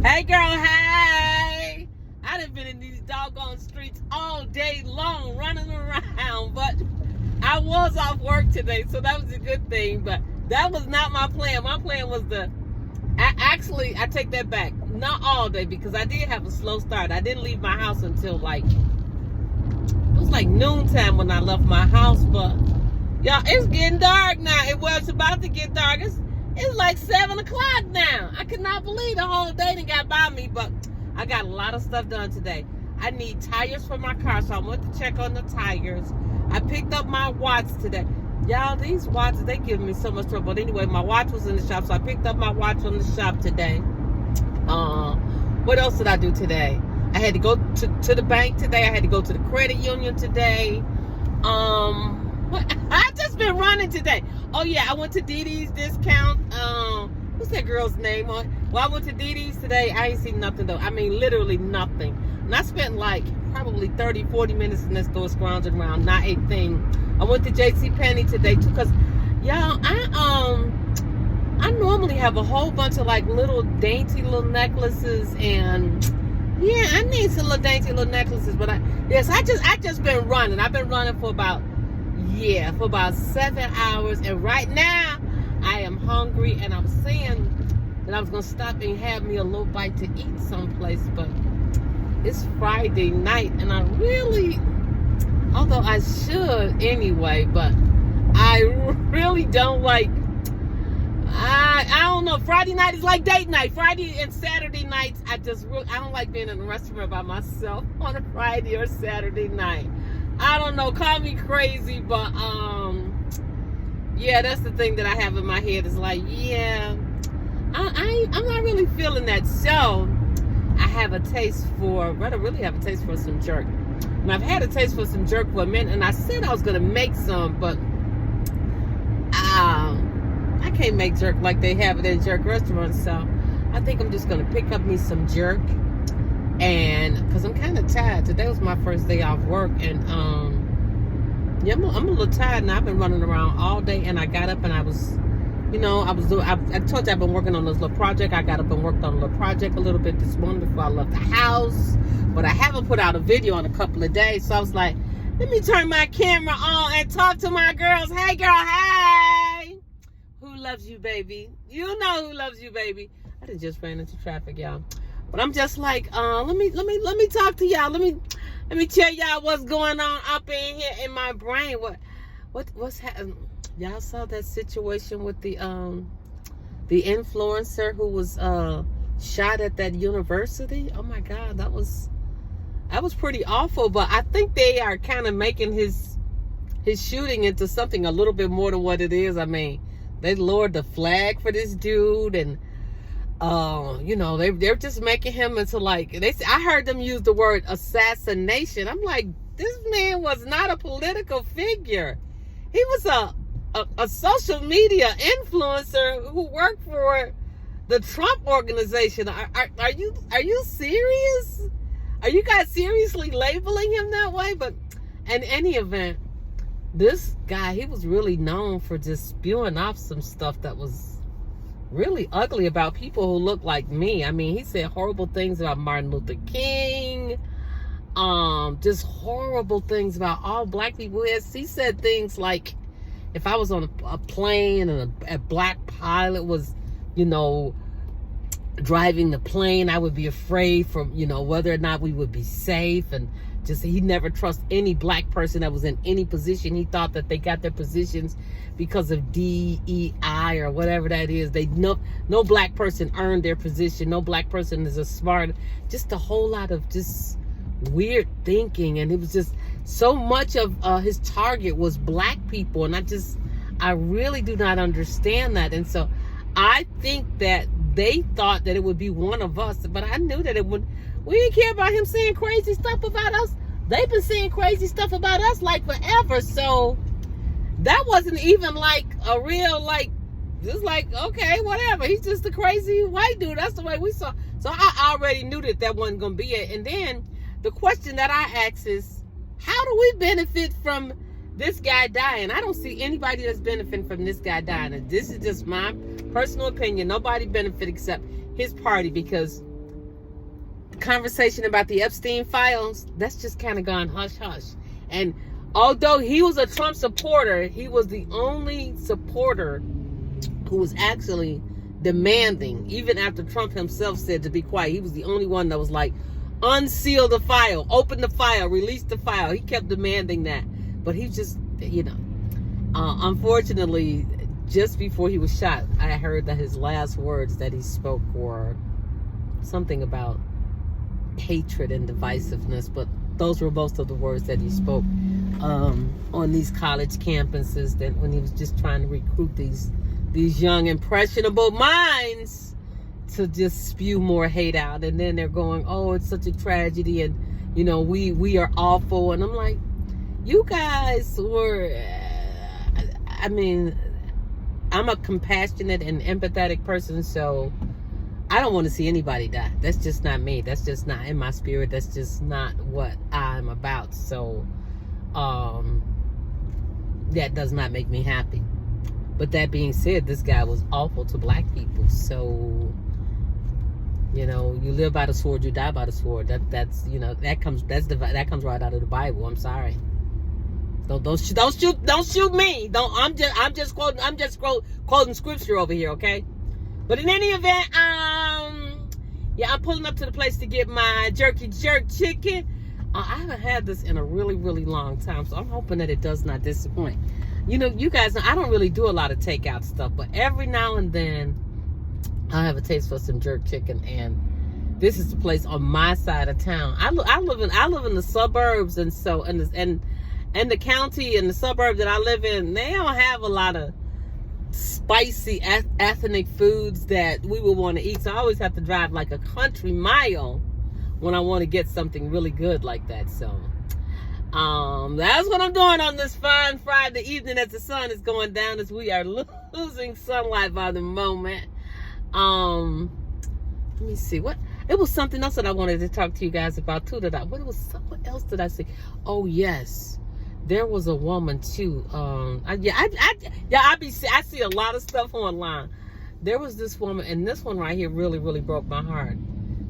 Hey girl, hey! I done been in these doggone streets all day long running around, but I was off work today, so that was a good thing, but that was not my plan. My plan was I take that back. Not all day, because I did have a slow start. I didn't leave my house until it was like noontime when I left my house, but y'all, it's getting dark now. It was about to get dark. It's like 7 o'clock now. I could not believe the whole day done got by me, but I got a lot of stuff done today. I need tires for my car, so I went to check on the tires. I picked up my watch today. Y'all, these watches, they give me so much trouble. But anyway, my watch was in the shop, so I picked up my watch from the shop today. What else did I do today? I had to go to the bank today. I had to go to the credit union today. I just been running today. Oh yeah, I went to Dee Dee's discount. What's that girl's name? Well, I went to Dee Dee's today. I ain't seen nothing though. I mean, literally nothing. And I spent like probably 30, 40 minutes in that store scrounging around, not a thing. I went to JCPenney today too, cause y'all, I normally have a whole bunch of like little dainty little necklaces, and yeah, I need some little dainty little necklaces. But I just been running. I've been running for about 7 hours, and right now I am hungry, and I was saying that I was gonna stop and have me a little bite to eat someplace, but it's Friday night, and I really, although I should anyway, but I really don't like, I don't know, Friday night is like date night. Friday and Saturday nights, I don't like being in a restaurant by myself on a Friday or Saturday night. I don't know, call me crazy, but yeah, that's the thing that I have in my head is like, yeah, I'm not really feeling that. So I have a taste for, but I really have a taste for some jerk. And I've had a taste for some jerk for a minute, and I said I was gonna make some, but I can't make jerk like they have it at jerk restaurants. So I think I'm just gonna pick up me some jerk. And because I'm kind of tired. Today was my first day off work, and yeah, I'm a little tired, and I've been running around all day. And I got up, and I told you I've been working on this little project. I got up and worked on a little project a little bit this morning before I left the house, but I haven't put out a video in a couple of days. So I was like, let me turn my camera on and talk to my girls. Hey girl, hey, who loves you, baby? You know who loves you, baby. I just ran into traffic, y'all. But I'm just like, let me talk to y'all. Let me tell y'all what's going on up in here in my brain. What's happening? Y'all saw that situation with the influencer who was shot at that university? Oh my God, that was pretty awful. But I think they are kind of making his shooting into something a little bit more than what it is. I mean, they lowered the flag for this dude, and you know, they're just making him into like, I heard them use the word assassination. I'm like, this man was not a political figure. He was a social media influencer who worked for the Trump organization. Are you serious? Are you guys seriously labeling him that way? But in any event, this guy, he was really known for just spewing off some stuff that was really ugly about people who look like me. I mean, he said horrible things about Martin Luther King, just horrible things about all black people. He said things like, if I was on a plane and a black pilot was, you know, driving the plane, I would be afraid from, you know, whether or not we would be safe. And just, he never trust any black person that was in any position. He thought that they got their positions because of DEI or whatever that is. No black person earned their position. No black person is a smart. Just a whole lot of just weird thinking. And it was just so much of his target was black people. And I really do not understand that. And so I think that they thought that it would be one of us, but I knew that it would. We didn't care about him saying crazy stuff about us. They've been saying crazy stuff about us like forever. So that wasn't even like a real, like, just like, okay, whatever. He's just a crazy white dude. That's the way we saw. So I already knew that wasn't going to be it. And then the question that I asked is, how do we benefit from this guy dying? I don't see anybody that's benefiting from this guy dying. And this is just my personal opinion. Nobody benefit except his party, because conversation about the Epstein files, that's just kind of gone hush hush. And although he was a Trump supporter, he was the only supporter who was actually demanding, even after Trump himself said to be quiet. He was the only one that was like, unseal the file, open the file, release the file. He kept demanding that. But he just, unfortunately, just before he was shot, I heard that his last words that he spoke were something about hatred and divisiveness, but those were most of the words that he spoke on these college campuses, that when he was just trying to recruit these young impressionable minds to just spew more hate out. And then they're going, oh, it's such a tragedy, and we are awful. And I'm like, you guys were, I'm a compassionate and empathetic person, so I don't want to see anybody die. That's just not me. That's just not in my spirit. That's just not what I'm about. So that does not make me happy. But that being said, this guy was awful to black people. So, you live by the sword, you die by the sword. That comes right out of the Bible. I'm sorry. Don't shoot me. I'm just quoting scripture over here, okay? But in any event, I'm pulling up to the place to get my jerky jerk chicken. I haven't had this in a really, really long time, so I'm hoping that it does not disappoint. You guys know I don't really do a lot of takeout stuff, but every now and then I have a taste for some jerk chicken, and this is the place on my side of town. I live in the suburbs, and so and the county and the suburb that I live in, they don't have a lot of spicy ethnic foods that we would want to eat. So I always have to drive like a country mile when I want to get something really good like that. So that's what I'm doing on this fine Friday evening as the sun is going down, as we are losing sunlight by the moment. Let me see, it was something else that I wanted to talk to you guys about too. What else did I say? Oh yes, there was a woman too. I see a lot of stuff online. There was this woman, and this one right here really, really broke my heart.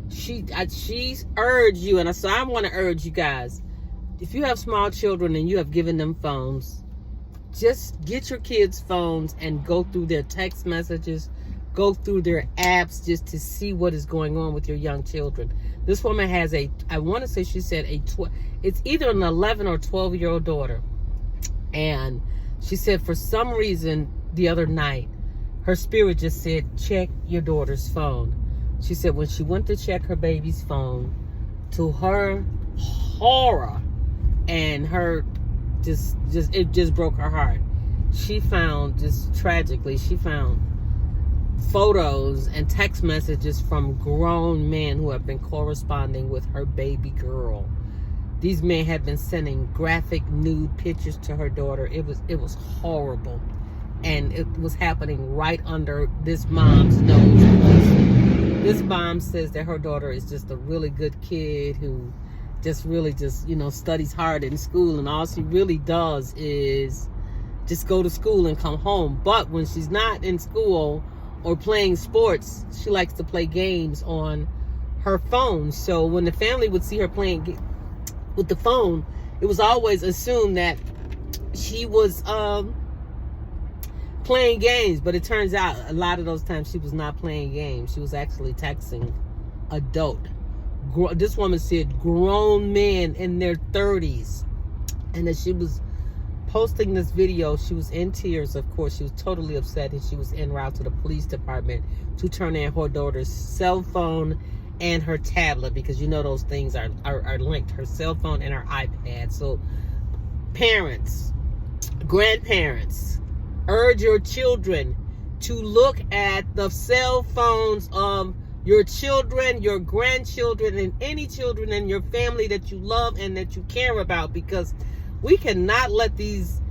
She urged you, and so I want to urge you guys, if you have small children and you have given them phones, just get your kids' phones and go through their text messages, go through their apps, just to see what is going on with your young children. This woman has I want to say she said it's either an 11 or 12-year-old daughter. And she said for some reason the other night, her spirit just said, check your daughter's phone. She said when she went to check her baby's phone, to her horror and her it just broke her heart. She found, just tragically, photos and text messages from grown men who have been corresponding with her baby girl. These men had been sending graphic nude pictures to her daughter. It was horrible. And it was happening right under this mom's nose. This mom says that her daughter is just a really good kid who just studies hard in school, and all she really does is just go to school and come home. But when she's not in school or playing sports, she likes to play games on her phone. So when the family would see her playing with the phone, it was always assumed that she was playing games. But it turns out a lot of those times she was not playing games. She was actually texting adult. This woman said grown men in their 30s. And as she was posting this video, she was in tears. Of course, she was totally upset, and she was en route to the police department to turn in her daughter's cell phone and her tablet, because those things are linked, her cell phone and her iPad. So parents, grandparents, urge your children to look at the cell phones of your children, your grandchildren, and any children in your family that you love and that you care about, because we cannot let these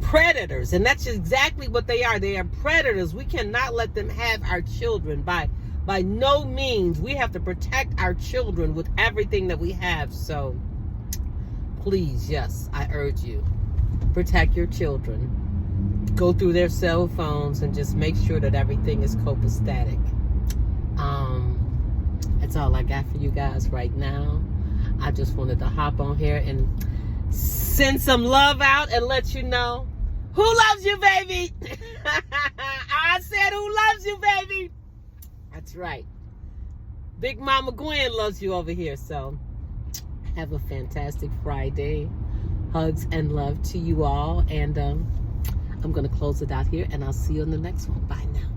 predators, and that's exactly what they are. They are predators. We cannot let them have our children. By no means. We have to protect our children with everything that we have. So please, yes, I urge you, protect your children. Go through their cell phones and just make sure that everything is copacetic. That's all I got for you guys right now. I just wanted to hop on here and send some love out and let you know who loves you, baby. I said who loves you, baby. That's right. Big Mama Gwen loves you over here. So have a fantastic Friday. Hugs and love to you all. And I'm going to close it out here, and I'll see you in the next one. Bye now.